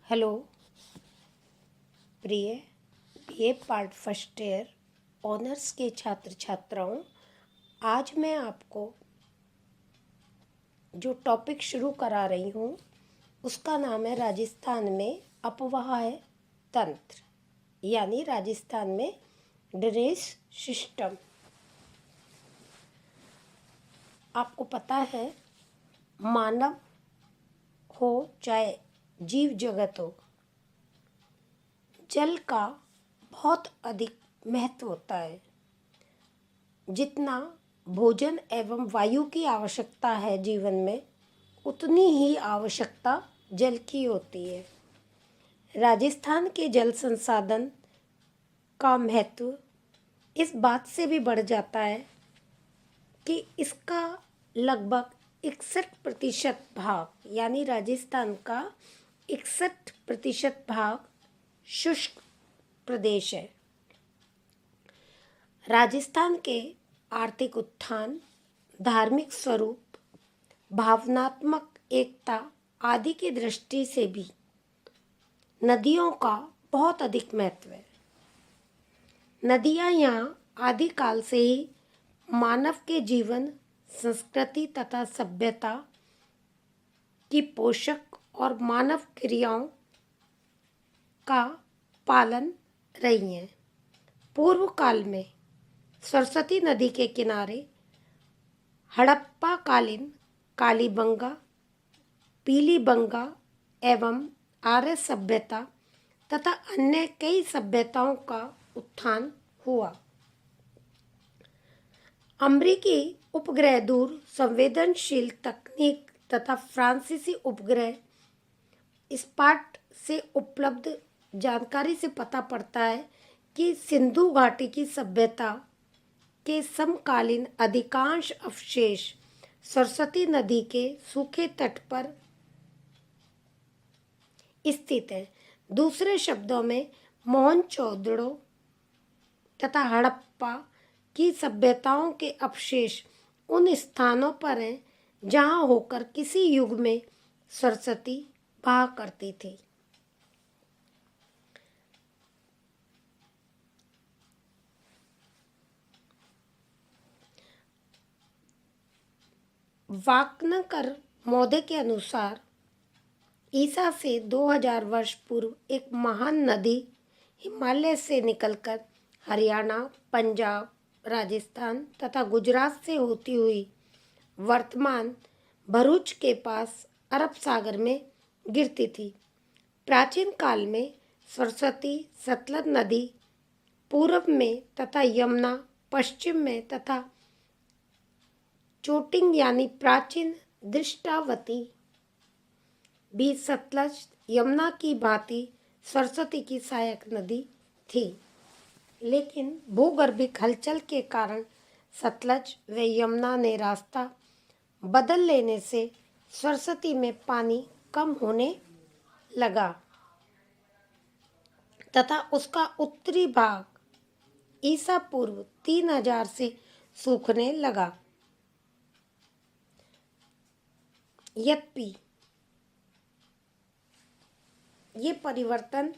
Hello प्रिय BA part first year honours के छात्र छात्राओं, आज मैं आपको जो टॉपिक शुरू करा रही हूँ उसका नाम है राजस्थान में अपवाह तंत्र यानी राजस्थान में ड्रेनेज सिस्टम। आपको पता है, मानव हो चाहे जीव जगत हो, जल का बहुत अधिक महत्व होता है। जितना भोजन एवं वायु की आवश्यकता है जीवन में, उतनी ही आवश्यकता जल की होती है। राजस्थान के जल संसाधन का महत्व इस बात से भी बढ़ जाता है कि इसका लगभग 61% भाग यानी राजस्थान का 61% भाग शुष्क प्रदेश है। राजस्थान के आर्थिक उत्थान, धार्मिक स्वरूप, भावनात्मक एकता आदि की दृष्टि से भी नदियों का बहुत अधिक महत्व है। नदियाँ यहाँ आदिकाल से ही मानव के जीवन, संस्कृति तथा सभ्यता की पोषक और मानव क्रियाओं का पालन रही हैं। पूर्व काल में सरस्वती नदी के किनारे हड़प्पा कालीन कालीबंगा, पीलीबंगा एवं आर्य सभ्यता तथा अन्य कई सभ्यताओं का उत्थान हुआ। अमेरिकी उपग्रह दूर संवेदनशील तकनीक तथा फ्रांसीसी उपग्रह स्पॉट से उपलब्ध जानकारी से पता पड़ता है कि सिंधु घाटी की सभ्यता के समकालीन अधिकांश अवशेष सरस्वती नदी के सूखे तट पर स्थित है। दूसरे शब्दों में, मोहनजोदड़ो तथा हड़प्पा की सभ्यताओं के अवशेष उन स्थानों पर हैं जहां होकर किसी युग में सरस्वती बहा करती थी। वाकनकर मौधे के अनुसार ईसा से 2000 वर्ष पूर्व एक महान नदी हिमालय से निकलकर हरियाणा, पंजाब, राजस्थान तथा गुजरात से होती हुई वर्तमान भरूच के पास अरब सागर में गिरती थी। प्राचीन काल में सरस्वती, सतलज नदी पूर्व में तथा यमुना पश्चिम में तथा चोटिंग यानी प्राचीन दृष्टावती भी सतलज यमुना की भांति सरस्वती की सहायक नदी थी। लेकिन भूगर्भिक हलचल के कारण सतलज व यमुना ने रास्ता बदल लेने से सरस्वती में पानी कम होने लगा तथा उसका उत्तरी भाग ईसा पूर्व 3000 से सूखने लगा। यद्यपि ये परिवर्तन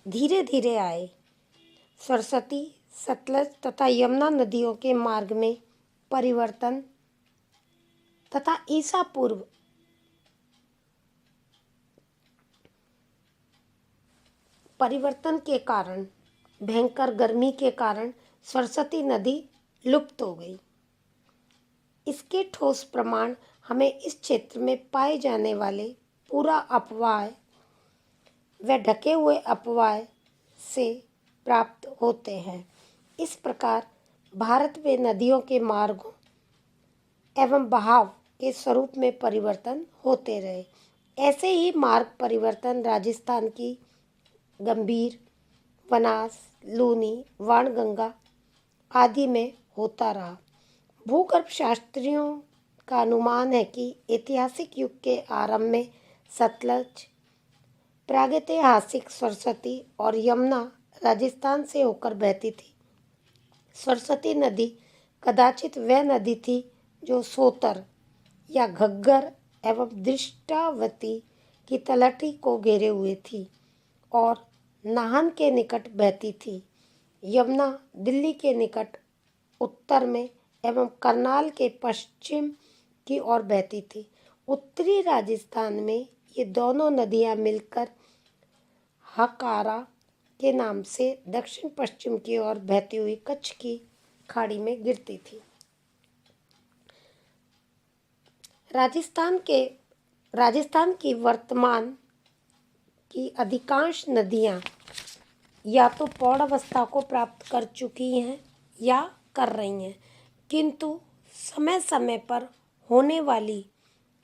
धीरे धीरे आए। सरस्वती, सतलज तथा यमुना नदियों के मार्ग में परिवर्तन तथा ईसा पूर्व परिवर्तन के कारण, भयंकर गर्मी के कारण सरस्वती नदी लुप्त हो गई। इसके ठोस प्रमाण हमें इस क्षेत्र में पाए जाने वाले पूरा अपवाह व ढके हुए अपवाह से प्राप्त होते हैं। इस प्रकार भारत में नदियों के मार्गों एवं बहाव के स्वरूप में परिवर्तन होते रहे। ऐसे ही मार्ग परिवर्तन राजस्थान की गंभीर, बनास, लूनी, वाणगंगा आदि में होता रहा। भूगर्भ शास्त्रियों का अनुमान है कि ऐतिहासिक युग के आरंभ में सतलज, प्रागैतिहासिक सरस्वती और यमुना राजस्थान से होकर बहती थी। सरस्वती नदी कदाचित वह नदी थी जो सोतर या घग्गर एवं दृष्टावती की तलहटी को घेरे हुए थी और नाहन के निकट बहती थी। यमुना दिल्ली के निकट उत्तर में एवं करनाल के पश्चिम की ओर बहती थी। उत्तरी राजस्थान में ये दोनों नदियां मिलकर हकारा के नाम से दक्षिण पश्चिम की ओर बहती हुई कच्छ की खाड़ी में गिरती थी। राजस्थान की वर्तमान की अधिकांश नदियां या तो प्रौढ़ अवस्था को प्राप्त कर चुकी हैं या कर रही हैं, किंतु समय समय पर होने वाली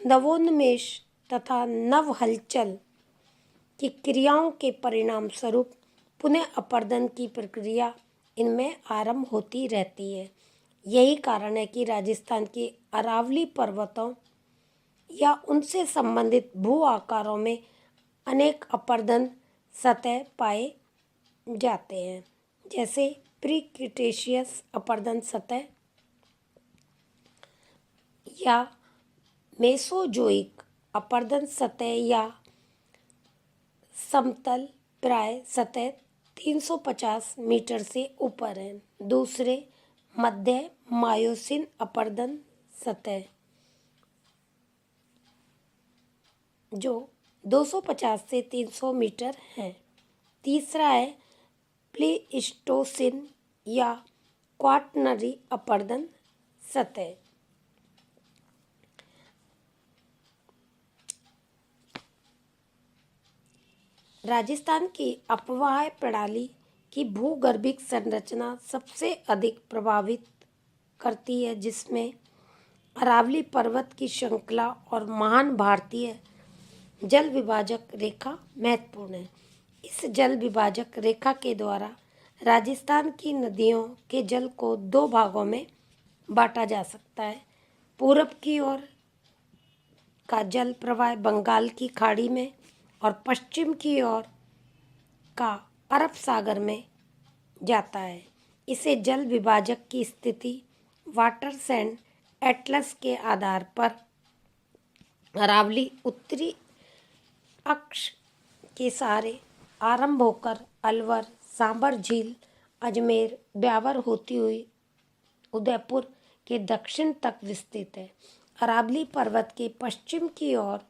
नवोन्मेष तथा नव हलचल की क्रियाओं के परिणाम स्वरूप पुनः अपर्दन की प्रक्रिया इनमें आरंभ होती रहती है। यही कारण है कि राजस्थान के अरावली पर्वतों या उनसे संबंधित भू आकारों में अनेक अपर्दन सतह पाए जाते हैं, जैसे प्री क्रिटेशियस अपर्दन सतह या मेसोजोइक अपर्दन सतह या समतल प्राय सतह 350 मीटर से ऊपर है। दूसरे मध्य मायोसिन अपर्दन सतह जो 250 से 300 मीटर है। तीसरा है प्लीस्टोसिन या क्वाटरनरी अपर्दन सतह। राजस्थान की अपवाह प्रणाली की भूगर्भिक संरचना सबसे अधिक प्रभावित करती है, जिसमें अरावली पर्वत की श्रृंखला और महान भारतीय जल विभाजक रेखा महत्वपूर्ण है। इस जल विभाजक रेखा के द्वारा राजस्थान की नदियों के जल को दो भागों में बांटा जा सकता है। पूरब की ओर का जल प्रवाह बंगाल की खाड़ी में और पश्चिम की ओर का अरब सागर में जाता है। इसे जल विभाजक की स्थिति वाटरसैंड एटलस के आधार पर अरावली उत्तरी अक्ष के सहारे आरंभ होकर अलवर, सांबर झील, अजमेर, ब्यावर होती हुई उदयपुर के दक्षिण तक विस्तृत है। अरावली पर्वत के पश्चिम की ओर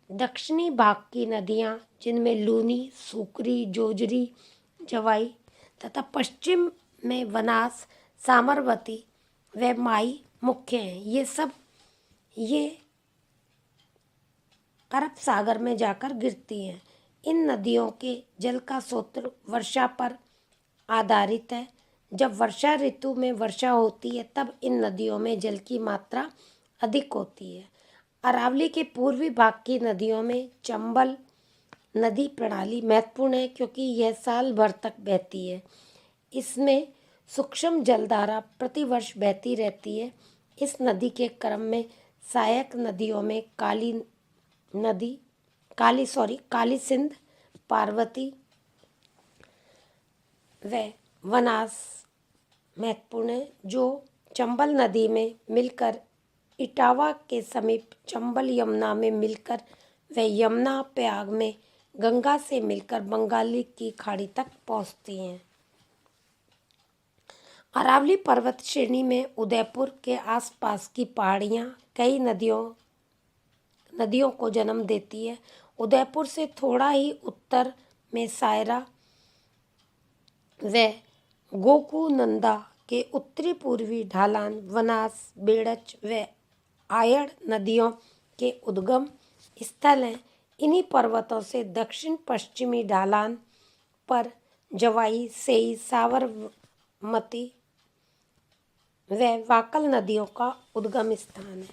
दक्षिणी भाग की नदियां, जिनमें लूनी, सुकरी, जोजरी, जवाई तथा पश्चिम में वनास, सामरवती व माई मुख्य हैं। ये अरब सागर में जाकर गिरती हैं। इन नदियों के जल का स्रोत वर्षा पर आधारित है। जब वर्षा ऋतु में वर्षा होती है तब इन नदियों में जल की मात्रा अधिक होती है। अरावली के पूर्वी भाग की नदियों में चंबल नदी प्रणाली महत्वपूर्ण है, क्योंकि यह साल भर तक बहती है। इसमें सूक्ष्म जलधारा प्रतिवर्ष बहती रहती है। इस नदी के क्रम में सहायक नदियों में काली सिंध, पार्वती व वनास महत्वपूर्ण है, जो चंबल नदी में मिलकर इटावा के समीप चंबल यमुना में मिलकर व यमुना प्रयाग में गंगा से मिलकर बंगाली की खाड़ी तक पहुँचती हैं। अरावली पर्वत श्रेणी में उदयपुर के आसपास की पहाड़ियाँ कई नदियों को जन्म देती है। उदयपुर से थोड़ा ही उत्तर में सायरा व गोकुनंदा के उत्तरी पूर्वी ढलान, वनास, बेड़च व आयड़ नदियों के उद्गम स्थल हैं। इन्हीं पर्वतों से दक्षिण पश्चिमी ढलान पर जवाई, सेई, साबरमती व वाकल नदियों का उद्गम स्थान है।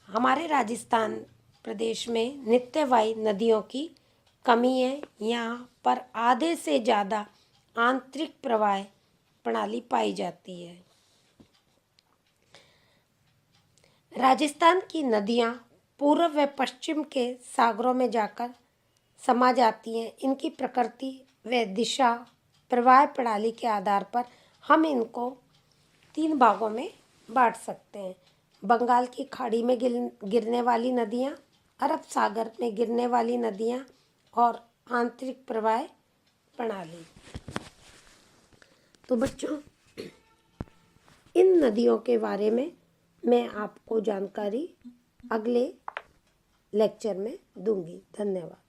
हमारे राजस्थान प्रदेश में नित्यवाही नदियों की कमी है। यहाँ पर आधे से ज़्यादा आंतरिक प्रवाह प्रणाली पाई जाती है। राजस्थान की नदियाँ पूर्व व पश्चिम के सागरों में जाकर समा जाती हैं। इनकी प्रकृति व दिशा प्रवाह प्रणाली के आधार पर हम इनको 3 भागों में बांट सकते हैं। बंगाल की खाड़ी में गिरने वाली नदियाँ, अरब सागर में गिरने वाली नदियाँ और आंतरिक प्रवाह प्रणाली। तो बच्चों, इन नदियों के बारे में मैं आपको जानकारी अगले लेक्चर में दूंगी। धन्यवाद।